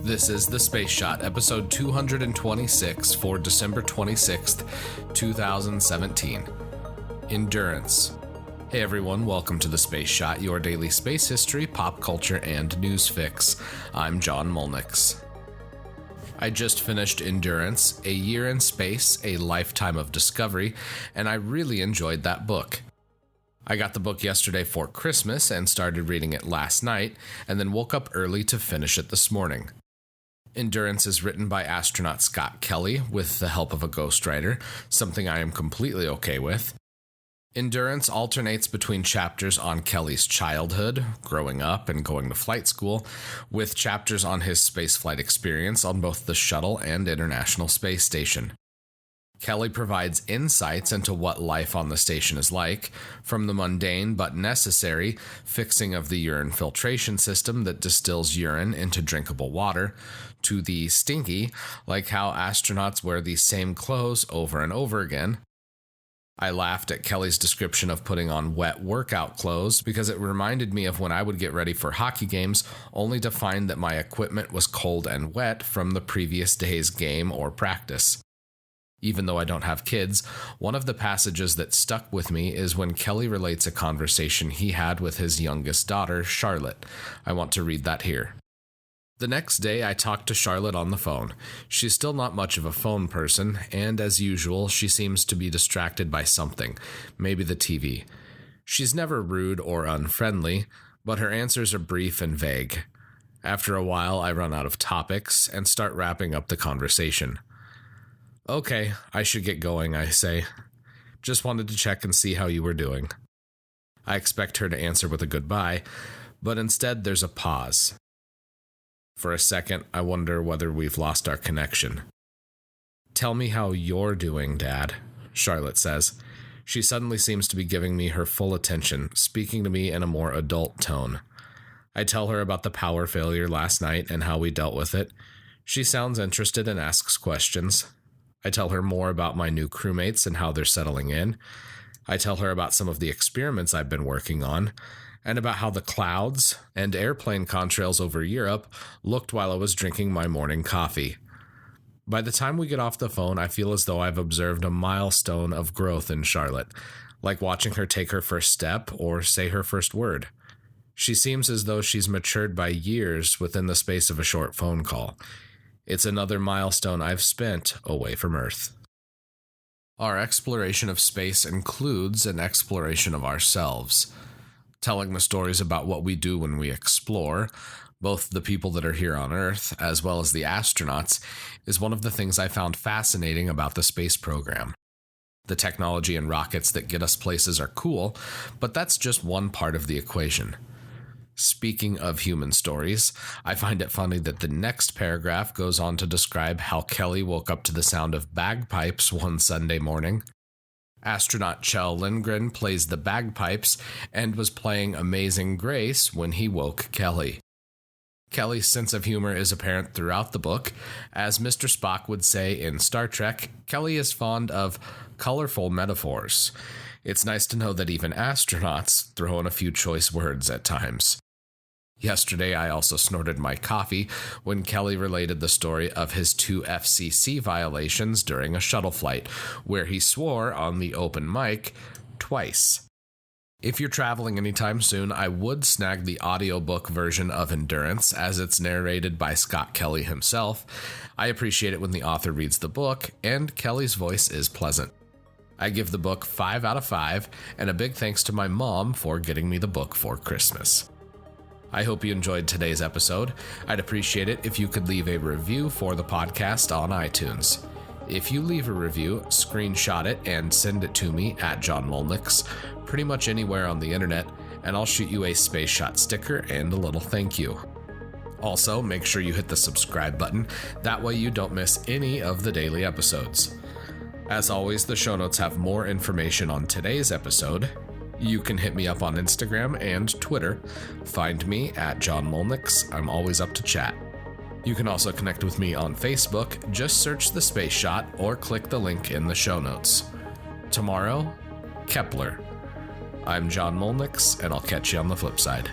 This is The Space Shot, episode 226 for December 26th, 2017. Endurance. Hey everyone, welcome to The Space Shot, your daily space history, pop culture, and news fix. I'm John Molnix. I just finished Endurance, A Year in Space, A Lifetime of Discovery, and I really enjoyed that book. I got the book yesterday for Christmas and started reading it last night, and then woke up early to finish it this morning. Endurance is written by astronaut Scott Kelly with the help of a ghostwriter, something I am completely okay with. Endurance alternates between chapters on Kelly's childhood, growing up and going to flight school, with chapters on his spaceflight experience on both the shuttle and International Space Station. Kelly provides insights into what life on the station is like, from the mundane but necessary fixing of the urine filtration system that distills urine into drinkable water, to the stinky, like how astronauts wear these same clothes over and over again. I laughed at Kelly's description of putting on wet workout clothes because it reminded me of when I would get ready for hockey games only to find that my equipment was cold and wet from the previous day's game or practice. Even though I don't have kids, one of the passages that stuck with me is when Kelly relates a conversation he had with his youngest daughter, Charlotte. I want to read that here. The next day, I talked to Charlotte on the phone. She's still not much of a phone person, and as usual, she seems to be distracted by something, maybe the TV. She's never rude or unfriendly, but her answers are brief and vague. After a while, I run out of topics and start wrapping up the conversation. Okay, I should get going, I say. Just wanted to check and see how you were doing. I expect her to answer with a goodbye, but instead there's a pause. For a second, I wonder whether we've lost our connection. Tell me how you're doing, Dad, Charlotte says. She suddenly seems to be giving me her full attention, speaking to me in a more adult tone. I tell her about the power failure last night and how we dealt with it. She sounds interested and asks questions. I tell her more about my new crewmates and how they're settling in. I tell her about some of the experiments I've been working on, and about how the clouds and airplane contrails over Europe looked while I was drinking my morning coffee. By the time we get off the phone, I feel as though I've observed a milestone of growth in Charlotte, like watching her take her first step or say her first word. She seems as though she's matured by years within the space of a short phone call. It's another milestone I've spent away from Earth. Our exploration of space includes an exploration of ourselves. Telling the stories about what we do when we explore, both the people that are here on Earth as well as the astronauts, is one of the things I found fascinating about the space program. The technology and rockets that get us places are cool, but that's just one part of the equation. Speaking of human stories, I find it funny that the next paragraph goes on to describe how Kelly woke up to the sound of bagpipes one Sunday morning. Astronaut Kjell Lindgren plays the bagpipes and was playing Amazing Grace when he woke Kelly. Kelly's sense of humor is apparent throughout the book. As Mr. Spock would say in Star Trek, Kelly is fond of colorful metaphors. It's nice to know that even astronauts throw in a few choice words at times. Yesterday, I also snorted my coffee when Kelly related the story of his 2 FCC violations during a shuttle flight, where he swore on the open mic twice. If you're traveling anytime soon, I would snag the audiobook version of Endurance, as it's narrated by Scott Kelly himself. I appreciate it when the author reads the book, and Kelly's voice is pleasant. I give the book 5 out of 5, and a big thanks to my mom for getting me the book for Christmas. I hope you enjoyed today's episode. I'd appreciate it if you could leave a review for the podcast on iTunes. If you leave a review, screenshot it and send it to me at John Molnix, pretty much anywhere on the internet, and I'll shoot you a Space Shot sticker and a little thank you. Also, make sure you hit the subscribe button, that way you don't miss any of the daily episodes. As always, the show notes have more information on today's episode. You can hit me up on Instagram and Twitter. Find me at John Molnix. I'm always up to chat. You can also connect with me on Facebook. Just search The Space Shot or click the link in the show notes. Tomorrow, Kepler. I'm John Molnix, and I'll catch you on the flip side.